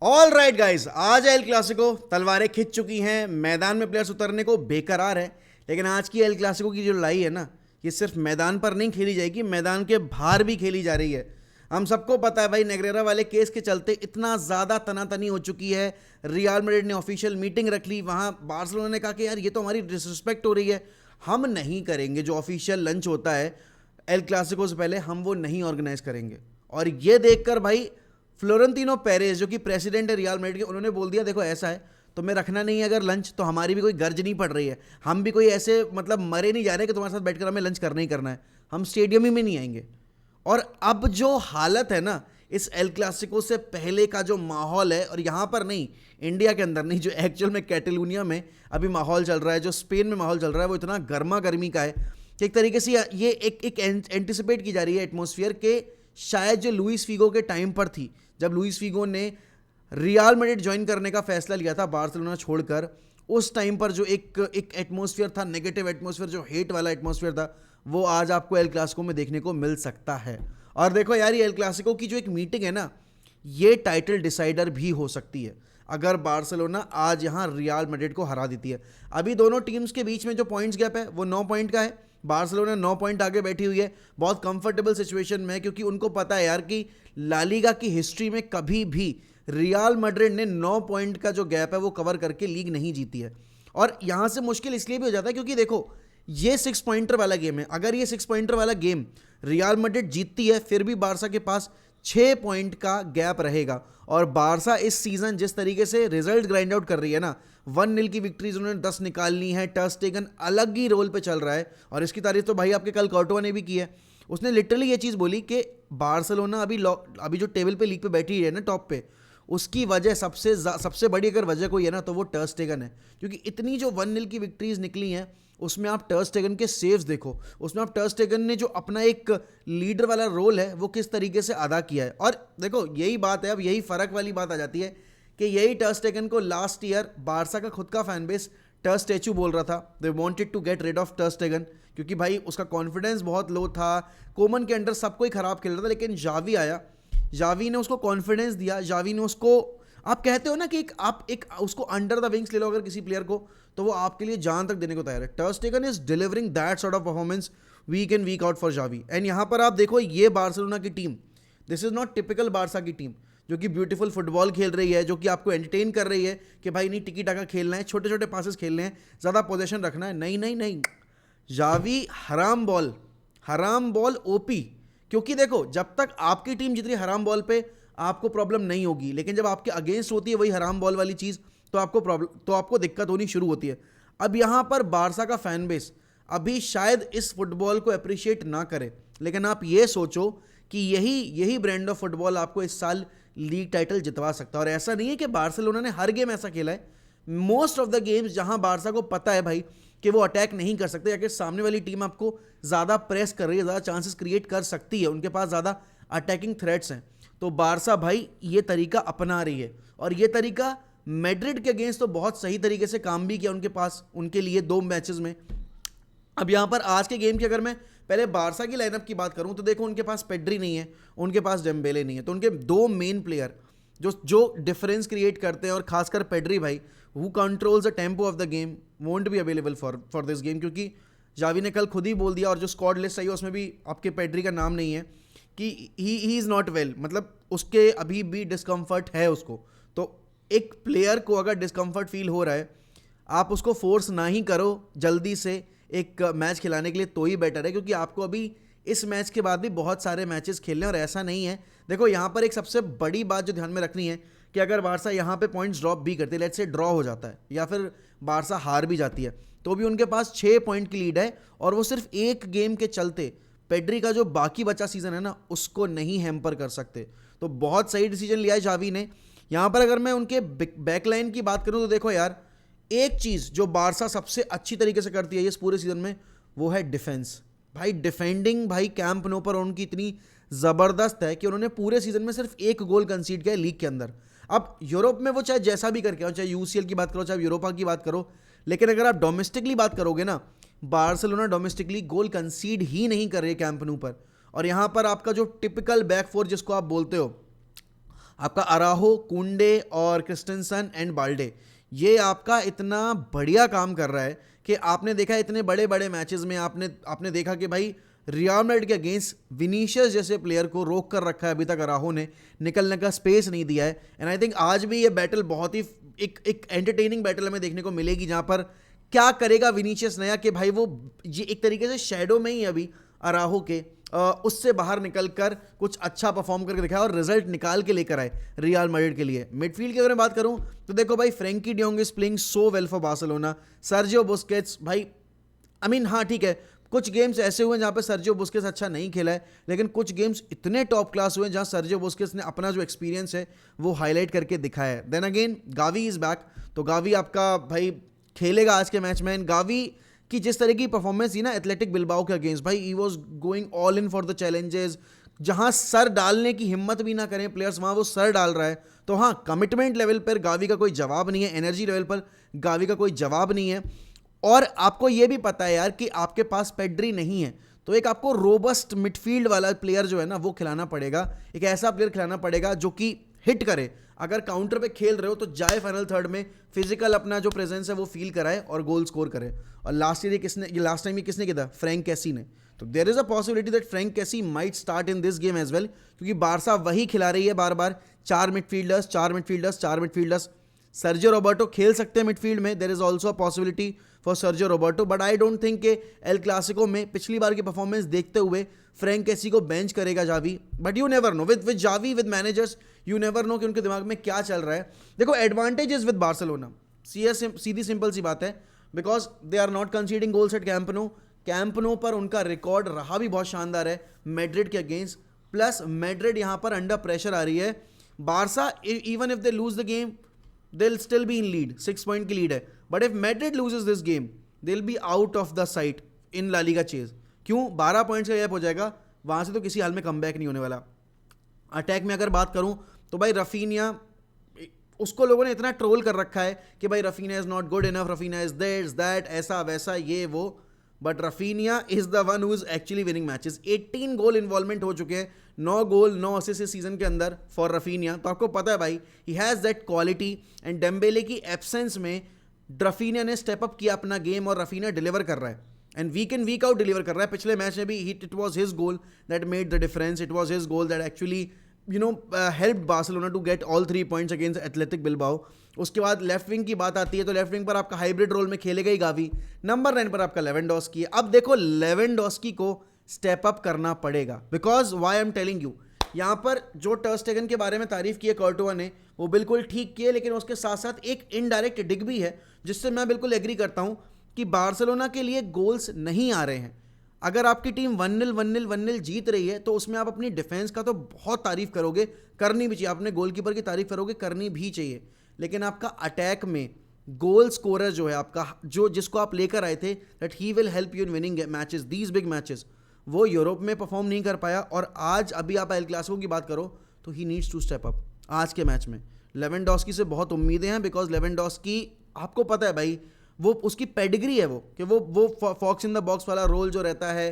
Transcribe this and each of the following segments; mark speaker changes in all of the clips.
Speaker 1: All right guys, आज El Clasico. तलवारें खिंच चुकी हैं, मैदान में प्लेयर्स उतरने को बेकरार है। लेकिन आज की एल क्लासिको की जो लड़ाई है ना, ये सिर्फ मैदान पर नहीं खेली जाएगी, मैदान के बाहर भी खेली जा रही है। हम सबको पता है भाई, नेग्रेरा वाले केस के चलते इतना ज़्यादा तनातनी हो चुकी है। रियल मैड्रिड ने ऑफिशियल मीटिंग रख ली, वहाँ बार्सिलोना ने कहा कि यार ये तो हमारी डिसरिस्पेक्ट हो रही है, हम नहीं करेंगे। जो ऑफिशियल लंच होता है एल क्लासिको से पहले, हम वो नहीं ऑर्गेनाइज करेंगे। और ये देखकर भाई फ्लोरेंटिनो पेरेज, जो कि प्रेसिडेंट है रियल मैड्रिड के, उन्होंने बोल दिया देखो ऐसा है, तुम्हें रखना नहीं है अगर लंच, तो हमारी भी कोई गर्ज नहीं पड़ रही है। हम भी कोई ऐसे मतलब मरे नहीं जा रहे कि तुम्हारे साथ बैठकर हमें लंच करना ही करना है, हम स्टेडियम ही में नहीं आएंगे। और अब जो हालत है ना, इस एल क्लासिको से पहले का जो माहौल है, और यहाँ पर नहीं, इंडिया के अंदर नहीं, जो एक्चुअल में कैटेलूनिया में अभी माहौल चल रहा है, जो स्पेन में माहौल चल रहा है, वो इतना गर्मा गर्मी का है कि एक तरीके से ये एक एंटिसिपेट की जा रही है एटमॉस्फेयर के, शायद जो लुइस फिगो के टाइम पर थी, जब लुइस फिगो ने रियल मैड्रिड ज्वाइन करने का फैसला लिया था बार्सिलोना छोड़कर, उस टाइम पर जो एक एटमॉस्फेयर था, नेगेटिव एटमॉस्फेयर, जो हेट वाला एटमॉस्फेयर था, वो आज आपको एल क्लासिको में देखने को मिल सकता है। और देखो यार, ये एल क्लासिको की जो एक मीटिंग है ना, ये टाइटल डिसाइडर भी हो सकती है अगर बार्सिलोना आज यहाँ रियल मैड्रिड को हरा देती है। अभी दोनों टीम्स के बीच में जो पॉइंट्स गैप है वो 9 पॉइंट का है। बार्सिलोना 9 पॉइंट आगे बैठी हुई है, बहुत कंफर्टेबल सिचुएशन में है, क्योंकि उनको पता है यार कि ला लीगा की हिस्ट्री में कभी भी रियल मैड्रिड ने 9 पॉइंट का जो गैप है वो कवर करके लीग नहीं जीती है। और यहाँ से मुश्किल इसलिए भी हो जाता है क्योंकि देखो, ये 6 पॉइंटर वाला गेम है। अगर ये 6 पॉइंटर वाला गेम रियल मैड्रिड जीतती है, फिर भी बारसा के पास 6 पॉइंट का गैप रहेगा। और बारसा इस सीजन जिस तरीके से रिजल्ट ग्राइंड आउट कर रही है ना, 1-0 की विक्ट्रीज उन्होंने 10 निकालनी है, टर स्टेगन अलग ही रोल पे चल रहा है। और इसकी तारीफ तो भाई आपके कल कॉर्टोवा ने भी की है। उसने लिटरली ये चीज़ बोली कि बार्सिलोना अभी जो टेबल पे लीग पे बैठी है ना, टॉप पे, उसकी वजह सबसे बड़ी अगर वजह कोई है ना, तो वो टर स्टेगन है। क्योंकि इतनी जो 1-0 की विक्ट्रीज निकली हैं, उसमें आप टर स्टेगन के सेव्स देखो, उसमें आप टर स्टेगन ने जो अपना एक लीडर वाला रोल है वो किस तरीके से अदा किया है। और देखो यही बात है, अब यही फर्क वाली बात आ जाती है कि यही टर स्टेगन को लास्ट ईयर बारसा का खुद का फैन बेस टर स्टैचू बोल रहा था। They wanted to get rid of ter Stegen, क्योंकि भाई उसका कॉन्फिडेंस बहुत लो था, कोमन के अंडर सब कोई खराब खेल रहा था। लेकिन जावी आया, जावी ने उसको कॉन्फिडेंस दिया, जावी ने उसको, आप कहते हो ना कि आप उसको अंडर द विंग्स ले लो अगर किसी प्लेयर को, तो वो आपके लिए जान तक देने को तैयार है। Ter Stegen is delivering that sort of performance week in week out for Xavi. And यहाँ पर आप देखो, ये बार्सिलोना की team, this is not typical Barca की टीम, जो कि ब्यूटीफुल फुटबॉल खेल रही है, जो कि आपको एंटरटेन कर रही है कि भाई नहीं टिकी टाका खेलना है, छोटे छोटे पासेस खेलने हैं, ज़्यादा पोजीशन रखना है। नहीं नहीं नहीं, जावी हराम बॉल ओपी। क्योंकि देखो, जब तक आपकी टीम जितनी हराम बॉल पे आपको प्रॉब्लम नहीं होगी, लेकिन जब आपके अगेंस्ट होती है वही हराम बॉल वाली चीज़, तो आपको दिक्कत होनी शुरू होती है। अब यहाँ पर बारसा का फैन बेस अभी शायद इस फुटबॉल को अप्रिशिएट ना करे, लेकिन आप ये सोचो कि यही ब्रांड ऑफ फुटबॉल आपको इस साल लीग टाइटल जितवा सकता है। और ऐसा नहीं है कि बार्सिलोना ने हर गेम ऐसा खेला है। मोस्ट ऑफ द गेम्स जहां बारसा को पता है भाई कि वो अटैक नहीं कर सकते, या कि सामने वाली टीम आपको ज़्यादा प्रेस कर रही है, ज़्यादा चांसेस क्रिएट कर सकती है, उनके पास ज़्यादा अटैकिंग थ्रेट्स हैं, तो बारसा भाई ये तरीका अपना रही है। और ये तरीका मैड्रिड के अगेंस्ट तो बहुत सही तरीके से काम भी किया उनके पास, उनके लिए 2 मैचेस में। अब यहाँ पर आज के गेम की अगर मैं पहले बारसा की लाइनअप की बात करूँ, तो देखो उनके पास पेड्री नहीं है, उनके पास डेम्बेले नहीं है, तो उनके 2 मेन प्लेयर जो डिफरेंस क्रिएट करते हैं, और खासकर पेड्री भाई, who controls the tempo of the game, won't be available for this game. क्योंकि जावी ने कल खुद ही बोल दिया, और जो स्क्वाड लिस्ट आई है उसमें भी आपके पेड्री का नाम नहीं है, कि ही इज़ नॉट वेल, मतलब उसके अभी भी डिस्कम्फर्ट है उसको। तो एक प्लेयर को अगर डिस्कम्फर्ट फील हो रहा है, आप उसको फोर्स ना ही करो जल्दी से एक मैच खिलाने के लिए, तो ही बेटर है, क्योंकि आपको अभी इस मैच के बाद भी बहुत सारे मैचेस खेलने। और ऐसा नहीं है, देखो यहाँ पर एक सबसे बड़ी बात जो ध्यान में रखनी है कि अगर बारसा यहाँ पे पॉइंट्स ड्रॉप भी करती है, लेट्स से ड्रॉ हो जाता है या फिर बारसा हार भी जाती है, तो भी उनके पास 6 पॉइंट की लीड है, और वो सिर्फ एक गेम के चलते पेड्री का जो बाकी बचा सीजन है ना, उसको नहीं हैम्पर कर सकते। तो बहुत सही डिसीजन लिया है जावी ने यहाँ पर। अगर मैं उनके बैकलाइन की बात करूँ, तो देखो यार, एक चीज़ जो बारसा सबसे अच्छी तरीके से करती है इस पूरे सीजन में, वो है डिफेंस। भाई डिफेंडिंग, भाई कैंप नो पर उनकी इतनी ज़बरदस्त है कि उन्होंने पूरे सीजन में सिर्फ 1 गोल कंसीड किया है लीग के अंदर। अब यूरोप में वो चाहे जैसा भी करके हो, चाहे यूसीएल की बात करो, चाहे यूरोपा की बात करो, लेकिन अगर आप डोमेस्टिकली बात करोगे ना, बार्सिलोना डोमेस्टिकली गोल कंसीड ही नहीं कर रही है कैंप नो पर। और यहाँ पर आपका जो टिपिकल बैक फोर जिसको आप बोलते हो, आपका अराहो, कुंडे और क्रिस्टेंसन एंड बाल्डे, ये आपका इतना बढ़िया काम कर रहा है कि आपने देखा इतने बड़े बड़े मैचेस में आपने देखा कि भाई रियल मैड्रिड के अगेंस्ट विनीशियस जैसे प्लेयर को रोक कर रखा है अभी तक अराहो ने, निकलने का स्पेस नहीं दिया है। एंड आई थिंक आज भी ये बैटल बहुत ही एक एंटरटेनिंग बैटल हमें देखने को मिलेगी, जहां पर क्या करेगा विनीशियस नया कि भाई वो ये एक तरीके से शैडो में ही अभी अराहो के उससे बाहर निकलकर कुछ अच्छा परफॉर्म करके दिखाया और रिजल्ट निकाल के लेकर आए रियल मैड्रिड के लिए। मिडफील्ड की अगर मैं बात करूं तो देखो भाई Frenkie de Jong is playing so well for Barcelona. Sergio Busquets भाई आई मीन हाँ ठीक है, कुछ गेम्स ऐसे हुए जहां पे सर्जियो बुस्केट्स अच्छा नहीं खेला है, लेकिन कुछ गेम्स इतने टॉप क्लास हुए जहां सर्जियो बुस्केट्स ने अपना जो एक्सपीरियंस है वो हाईलाइट करके दिखाया है। Then again Gavi is back, तो गावी आपका भाई खेलेगा आज के मैच में। गावी कि जिस तरह की परफॉर्मेंस थी ना एथलेटिक बिल्बाओ के अगेंस्ट, भाई he was going all in for the challenges, जहां सर डालने की हिम्मत भी ना करें प्लेयर्स वहां वो सर डाल रहा है। तो हाँ, कमिटमेंट लेवल पर गावी का कोई जवाब नहीं है, एनर्जी लेवल पर गावी का कोई जवाब नहीं है। और आपको ये भी पता है यार कि आपके पास पेड्री नहीं है, तो एक आपको रोबस्ट मिडफील्ड वाला प्लेयर जो है ना वो खिलाना पड़ेगा, एक ऐसा प्लेयर खिलाना पड़ेगा जो कि हिट करे, अगर काउंटर पे खेल रहे हो तो जाए फाइनल थर्ड में, फिजिकल अपना जो प्रेजेंस है वो फील कराए और गोल स्कोर करे। और लास्ट टाइम ये किसने किया था? फ्रैंक कैसी ने। तो there is a possibility that Franck Kessie might start in this game as well, क्योंकि बारसा वही खिला रही है बार बार, 4 मिडफील्डर्स। सर्जियो रोबर्टो खेल सकते हैं मिडफील्ड में, there is also a possibility for Sergio Roberto, but I don't think कि एल क्लासिको में पिछली बार की परफॉर्मेंस देखते हुए फ्रैंक कैसी को बेंच करेगा Xavi. But you never know with Xavi, with managers, you never know कि उनके दिमाग में क्या चल रहा है। देखो एडवांटेज इज विद बार्सिलोना, सीधी सिंपल सी बात है, because they are not conceding goals at Camp Nou पर उनका रिकॉर्ड रहा भी बहुत शानदार है मैड्रिड के अगेंस्ट, प्लस मैड्रिड यहां पर अंडर प्रेशर आ रही है। Barça even if they lose the game they'll still be in lead, 6 point की लीड है, but if Madrid loses this game they'll be out of the sight in La Liga chase। क्यों? 12 points का gap हो जाएगा, वहां से तो किसी हाल में कमबैक नहीं होने वाला। अटैक में अगर बात करूं तो भाई रफीनिया, उसको लोगों ने इतना ट्रोल कर रखा है कि भाई Raphinha is not good enough, Raphinha is this that, ऐसा वैसा ये वो, but Raphinha is the one who is actually winning matches. 18 goal involvement हो चुके हैं, 9 गोल 9 असिस्ट इस सीजन के अंदर फॉर रफीनिया। तो आपको पता है भाई he has that quality, and Dembele की एब्सेंस में रफीनिया ने स्टेप अप किया अपना गेम और रफीनिया डिलीवर कर रहा है, and week in week out deliver कर रहा है। पिछले मैच में भी it was his goal that made the difference, it was his goal that actually helped Barcelona to get all 3 points against Athletic Bilbao. उसके बाद लेफ्ट विंग की बात आती है तो लेफ्ट विंग पर आपका हाइब्रिड रोल में खेलेगा ही गावी, नंबर 9 पर आपका लेवेंडोस्की है। अब देखो लेवेंडोस्की को स्टेप अप करना पड़ेगा, because why I am telling you, यहाँ पर जो टर स्टेगन के बारे में तारीफ की है कर्टोवा ने, वो बिल्कुल ठीक की है, लेकिन उसके साथ साथ एक इनडायरेक्ट डिग भी है जिससे मैं बिल्कुल एग्री करता हूँ कि बार्सिलोना के लिए गोल्स नहीं आ रहे हैं। अगर आपकी टीम 1-0 जीत रही है तो उसमें आप अपनी डिफेंस का तो बहुत तारीफ करोगे, करनी भी चाहिए, अपने गोलकीपर की तारीफ करोगे, करनी भी चाहिए, लेकिन आपका अटैक में गोल स्कोरर जो है आपका, जो जिसको आप लेकर आए थे that he will help you in winning matches, these big matches, वो यूरोप में परफॉर्म नहीं कर पाया। और आज अभी आप एल क्लासिको की बात करो तो he needs to step up आज के मैच में। लेवेंडोस्की से बहुत उम्मीदें हैं, बिकॉज लेवेंडोस्की आपको पता है भाई वो उसकी पेडिग्री है, वो कि वो फॉक्स इन द बॉक्स वाला रोल जो रहता है,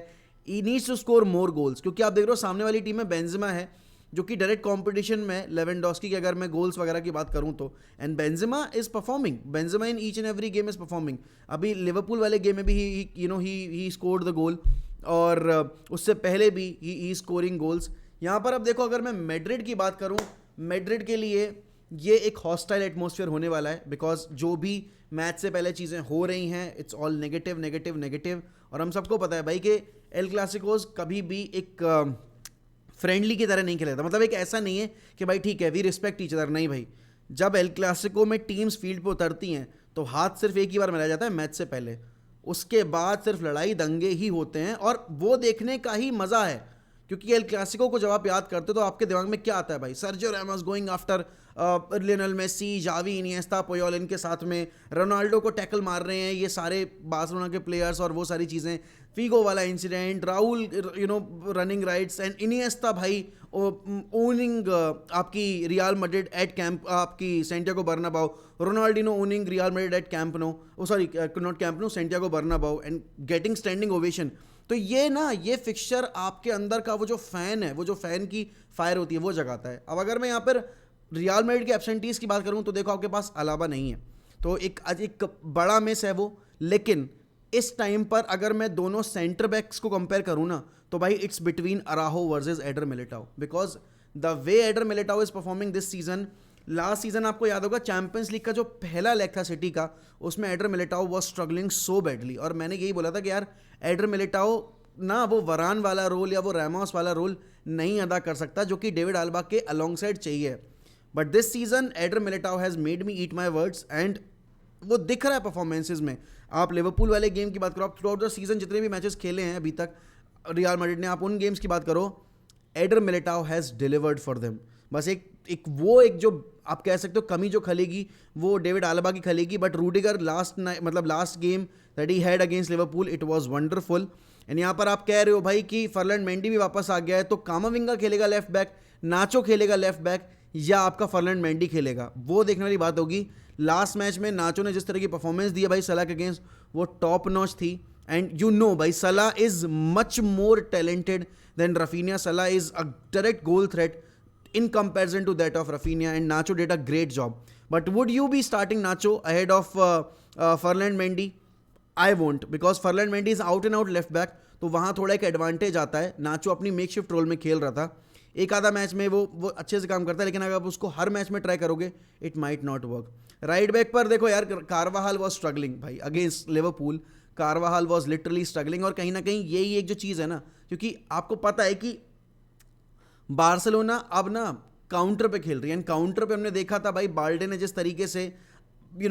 Speaker 1: he needs to score more goals, क्योंकि आप देख रहे हो सामने वाली टीम में बेंजेमा है जो कि डायरेक्ट कंपटीशन में लेवेंडोस्की की, अगर मैं गोल्स वगैरह की बात करूं तो, and Benzema is performing, Benzema in each and every game is performing. अभी लिवरपूल वाले गेम में भी ही स्कोर्ड द गोल, और उससे पहले भी ही स्कोरिंग गोल्स। यहाँ पर अब देखो, अगर मैं मैड्रिड की बात करूँ, मैड्रिड के लिए ये एक हॉस्टाइल एटमॉस्फेयर होने वाला है, बिकॉज जो भी मैच से पहले चीज़ें हो रही हैं इट्स ऑल नेगेटिव, और हम सबको पता है भाई कि एल क्लासिकोस कभी भी एक फ्रेंडली की तरह नहीं खेला था। मतलब एक ऐसा नहीं है कि भाई ठीक है वी रिस्पेक्ट ईच अदर, नहीं भाई, जब एल क्लासिको में टीम्स फील्ड पे उतरती हैं तो हाथ सिर्फ एक ही बार मिलाया जाता है मैच से पहले, उसके बाद सिर्फ लड़ाई दंगे ही होते हैं, और वो देखने का ही मज़ा है। क्योंकि एल क्लासिको को जब आप याद करते हो तो आपके दिमाग में क्या आता है भाई? Sergio Ramos going after Lionel Messi, Xavi, Iniesta, Puyol, इनके साथ में रोनाल्डो को टैकल मार रहे हैं ये सारे बार्सिलोना के प्लेयर्स, और वो सारी चीज़ें, फीगो वाला incident, Raul running rights, and Iniesta भाई ओनिंग आपकी रियल मैड्रिड एट कैंप, आपकी Santiago Bernabeu, Ronaldinho owning Real Madrid at Camp Nou, sorry not Camp Nou, Santiago Bernabeu, and getting standing ovation. तो ये fixture आपके अंदर का वो जो फैन है, वो जो फैन की फायर होती है वो जगाता है। अब अगर मैं यहाँ पर रियल मैड्रिड के एब्सेंटीज की बात करूं तो देखो आपके पास अलाबा नहीं है, तो एक बड़ा मिस है वो। लेकिन इस टाइम पर अगर मैं दोनों सेंटर बैक्स को कंपेयर करूं ना, तो भाई it's between अराहो versus adder Militão, because the way adder Militão is performing this season. Last season आपको याद होगा चैंपियंस लीग का जो पहला लेग था सिटी का, उसमें adder Militão was struggling so badly, और मैंने यही बोला था कि यार एडर मिलिटाओ ना वो वरान वाला रोल या वो रैमोस वाला रोल नहीं अदा कर सकता जो कि डेविड आल्बा के अलॉन्ग साइड चाहिए। But this season adder Militão has made me eat my words, and वो दिख रहा है परफॉर्मेंसेज में। आप लिवरपूल वाले गेम की बात करो, आप थ्रू आउट द सीजन जितने भी मैचेस खेले हैं अभी तक रियल मैड्रिड ने, आप उन गेम्स की बात करो, adder Militão has delivered for them. बस एक जो आप कह सकते हो कमी जो खलेगी वो डेविड आल्बा की खलेगी, but Rudiger last game that he had against Liverpool it was wonderful. And यहाँ पर आप कह रहे हो भाई कि फर्लैंड मेंडी भी वापस आ गया है, तो कामाविंगा खेलेगा लेफ्ट बैक, नाचो खेलेगा लेफ्ट बैक, या आपका फर्लैंड मेंडी खेलेगा, वो देखने वाली बात होगी। लास्ट मैच में नाचो ने जिस तरह की परफॉर्मेंस दी है भाई सलाह के अगेंस्ट, वो टॉप नॉच थी। एंड यू नो भाई Salah is much more talented than Raphinha, Salah is a direct goal threat in comparison to that of Rafinha, and Nacho did a great job. But would you be starting Nacho ahead of Ferland Mendy? I won't, because Ferland Mendy is out and out left back, तो वहाँ थोड़ा एक advantage आता है। नाचो अपनी makeshift role में खेल रहा था, एक आधा मैच में वो अच्छे से काम करता है, लेकिन अगर आप उसको हर मैच में ट्राई करोगे it might not work. Right back पर देखो यार, कारवाहाल वॉज स्ट्रगलिंग भाई against Liverpool, कारवाहाल was literally struggling, और कहीं ना कहीं यही एक जो चीज़ है ना, क्योंकि आपको पता है कि बार्सिलोना अब ना काउंटर पे खेल रही है, एंड काउंटर पे हमने देखा था भाई बाल्डे ने जिस तरीके से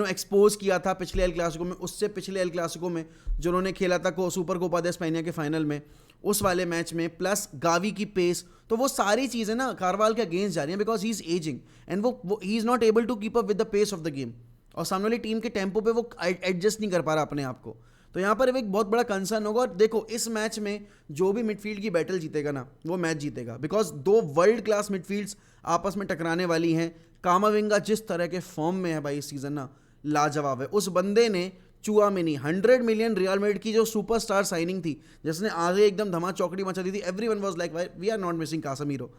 Speaker 1: एक्सपोज किया था पिछले एल क्लासिको में, उससे पिछले एल क्लासिको में जो उन्होंने खेला था सुपर कोपा दे स्पेनिया के फाइनल में, उस वाले मैच में, प्लस गावी की पेस, तो वो सारी चीज़ें ना कारवाल के अगेंस्ट जा रही हैं, because he is ageing and वो he is not able to keep up with the pace of the game, और सामने वाली टीम के टेम्पो पे वो एडजस्ट नहीं कर पा रहा अपने आप को। तो यहाँ पर एक बहुत बड़ा कंसर्न होगा। और देखो इस मैच में जो भी मिडफील्ड की बैटल जीतेगा ना, वो मैच जीतेगा, बिकॉज दो वर्ल्ड क्लास मिडफील्ड्स आपस में टकराने वाली हैं। कामाविंगा जिस तरह के फॉर्म में है भाई इस सीजन ना, लाजवाब है। उस बंदे ने चुआमेनी 100 मिलियन रियल मैड्रिड की जो सुपरस्टार साइनिंग थी, जिसने आगे एकदम धमा चौकड़ी मचा दी थी, everyone was like we are not missing Casemiro,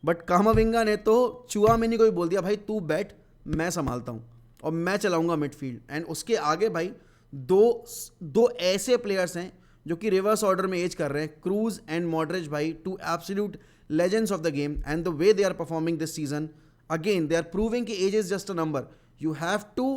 Speaker 1: but Camavinga ने तो चुआमेनी को ही बोल दिया भाई तू बैठ, मैं संभालता हूँ और मैं चलाऊंगा मिडफील्ड। एंड उसके आगे भाई दो ऐसे प्लेयर्स हैं जो कि रिवर्स ऑर्डर में एज कर रहे हैं, क्रूज एंड मॉडरिच भाई, two absolute legends of the game, and the way they are performing this season, again they are proving कि age is just a number, you have to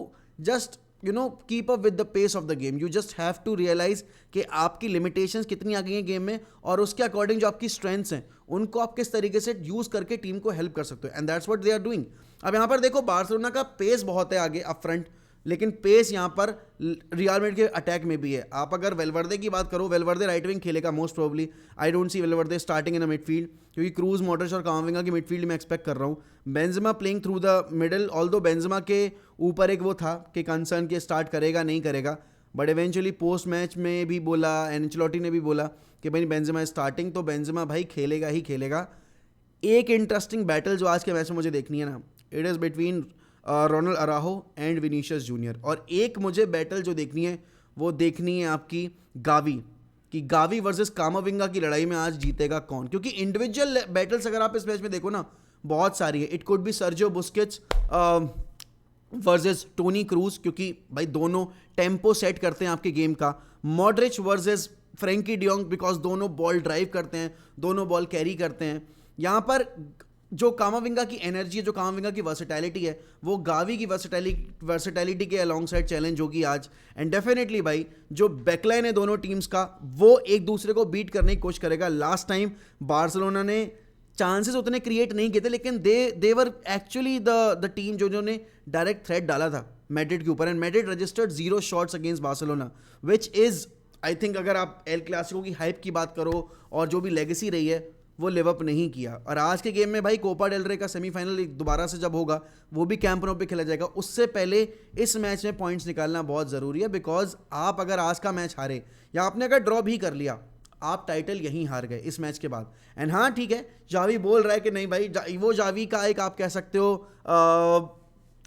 Speaker 1: just keep up with the pace of the game, you just have to realize कि आपकी limitations कितनी आ गई हैं game में, और उसके according जो आपकी स्ट्रेंथ्स हैं उनको आप किस तरीके से यूज करके टीम को हेल्प कर सकते हो, and that's what they are doing. अब यहाँ पर देखो बार्सिलोना का पेस बहुत है आगे अप फ्रंट, लेकिन पेस यहाँ पर रियल मैड्रिड के अटैक में भी है। आप अगर वेलवर्दे की बात करो, वेलवर्दे राइट विंग खेलेगा most probably, I don't see वेलवर्दे starting in a midfield, क्योंकि क्रूज मॉडरिच और कामाविंगा की मिडफील्ड में एक्सपेक्ट कर रहा हूँ। Benzema playing through the middle, although Benzema के ऊपर एक वो था कि कंसर्न के स्टार्ट करेगा नहीं करेगा, बट इवेंचुअली पोस्ट मैच में भी बोला, एंचेलोटी ने भी बोला कि भाई बेंजेमा स्टार्टिंग, तो बेंजेमा भाई खेलेगा ही खेलेगा। एक इंटरेस्टिंग बैटल जो आज के मैच में मुझे देखनी है ना, it is between Ronald Araujo and Vinicius Junior, और एक मुझे बैटल जो देखनी है वो देखनी है आपकी गावी, कि गावी वर्सेस कामाविंगा की लड़ाई में आज जीतेगा कौन, क्योंकि इंडिविजुअल बैटल्स अगर आप इस मैच में देखो ना बहुत सारी है। It could be Sergio Busquets versus Toni Kroos, क्योंकि भाई दोनों टेम्पो सेट करते हैं आपके गेम का, Modric versus Frenkie de Jong, because दोनों बॉल ड्राइव करते हैं, दोनों बॉल कैरी करते हैं। यहाँ पर जो कामाविंगा की एनर्जी है, जो कामाविंगा की वर्सेटैलिटी है, वो गावी की वर्सेटैलिटी के अलॉन्ग साइड चैलेंज होगी आज। एंड डेफिनेटली भाई जो बैकलाइन है दोनों टीम्स का, वो एक दूसरे को बीट करने की कोशिश करेगा। लास्ट टाइम बार्सिलोना ने चांसेस उतने क्रिएट नहीं किए थे, लेकिन दे वर एक्चुअली द टीम जो डायरेक्ट थ्रेट डाला था मैड्रिड के ऊपर, and Madrid registered 0 shots against Barcelona, which is I think अगर आप एल क्लासिको की हाइप की बात करो और जो भी लेगेसी रही है वो लिव अप नहीं किया। और आज के गेम में भाई कोपा डेल रे का सेमीफाइनल दोबारा से जब होगा वो भी कैंप नो पे खेला जाएगा, उससे पहले इस मैच में पॉइंट्स निकालना बहुत ज़रूरी है, बिकॉज आप अगर आज का मैच हारे या आपने अगर ड्रॉ भी कर लिया, आप टाइटल यहीं हार गए इस मैच के बाद। एंड हाँ ठीक है, जावी बोल रहा है कि नहीं भाई, वो जावी का एक आप कह सकते हो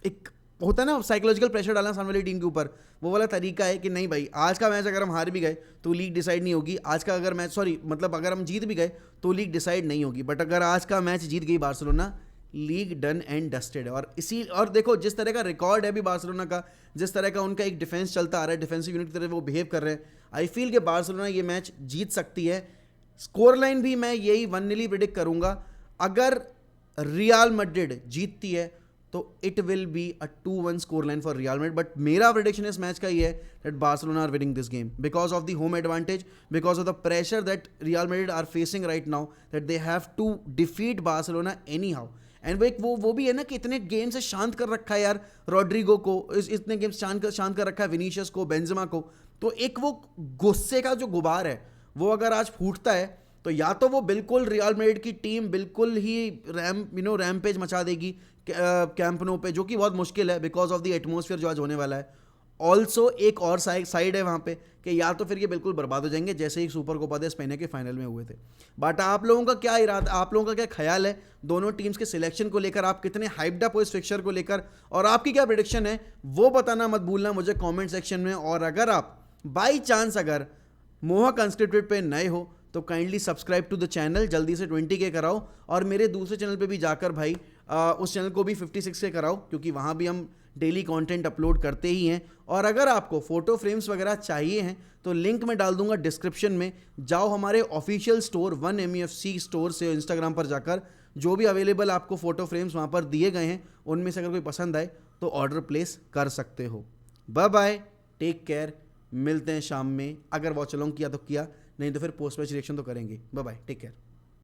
Speaker 1: एक होता है ना साइकोलॉजिकल प्रेशर डालना सामने वाली टीम के ऊपर, वो वाला तरीका है कि नहीं भाई आज का मैच अगर हम हार भी गए तो लीग डिसाइड नहीं होगी, आज का अगर मैच अगर हम जीत भी गए तो लीग डिसाइड नहीं होगी, बट अगर आज का मैच जीत गई Barcelona, league done and dusted है। और देखो जिस तरह का रिकॉर्ड है अभी बार्सिलोना का, जिस तरह का उनका एक डिफेंस चलता आ रहा है, डिफेंसिव यूनिट की तरह वो बिहेव कर रहे हैं, आई फील कि बार्सिलोना ये मैच जीत सकती है। स्कोर लाइन भी मैं यही 1-0 प्रिडिक्ट करूंगा। अगर रियल मैड्रिड जीतती है तो it will be a 2-1 score line for Real Madrid. But मेरा प्रेडिक्शन इस मैच का ये है that Barcelona are winning this game because of the home advantage, because of the pressure that Real Madrid are facing right now, that they have to defeat Barcelona anyhow. And वो भी है ना कि इतने game से शांत कर रखा है यार रॉड्रिगो को, इतने गेम शांत कर रखा है विनीशियस को, बेंजेमा को। तो एक वो गुस्से का जो गुबार है वो अगर आज फूटता है तो या तो वो बिल्कुल रियल मैड्रिड की टीम बिल्कुल ही रैमपेज मचा देगी कैंप नो पे, जो कि बहुत मुश्किल है बिकॉज ऑफ द एटमोसफियर जो आज होने वाला है। ऑल्सो एक और साइड है वहाँ पे कि या तो फिर ये बिल्कुल बर्बाद हो जाएंगे जैसे ही सुपर कोपा दे स्पेन के फाइनल में हुए थे। बट आप लोगों का क्या इरादा, आप लोगों का क्या ख्याल है दोनों टीम्स के सिलेक्शन को लेकर? आप कितने हाइप्ड अप हो इस फिक्चर को लेकर और आपकी क्या प्रेडिक्शन है वो बताना मत भूलना मुझे कॉमेंट सेक्शन में। और अगर आप बाई चांस अगर मोहक अनस्क्रिप्टेड पे नए हो तो kindly subscribe to the channel, जल्दी से 20K कराओ। और मेरे दूसरे चैनल पे भी जाकर भाई उस चैनल को भी 56K कराओ, क्योंकि वहाँ भी हम डेली कंटेंट अपलोड करते ही हैं। और अगर आपको फोटो फ्रेम्स वगैरह चाहिए हैं तो लिंक मैं डाल दूंगा डिस्क्रिप्शन में, जाओ हमारे ऑफिशियल स्टोर 1MEFC स्टोर से इंस्टाग्राम पर जाकर जो भी अवेलेबल आपको फोटो फ्रेम्स वहाँ पर दिए गए हैं उनमें से अगर कोई पसंद आए तो ऑर्डर प्लेस कर सकते हो। बाय बाय, टेक केयर, मिलते हैं शाम में। अगर वॉच अलोंग किया तो किया, नहीं तो फिर पोस्ट मैच रिएक्शन तो करेंगे। Bye bye, take care.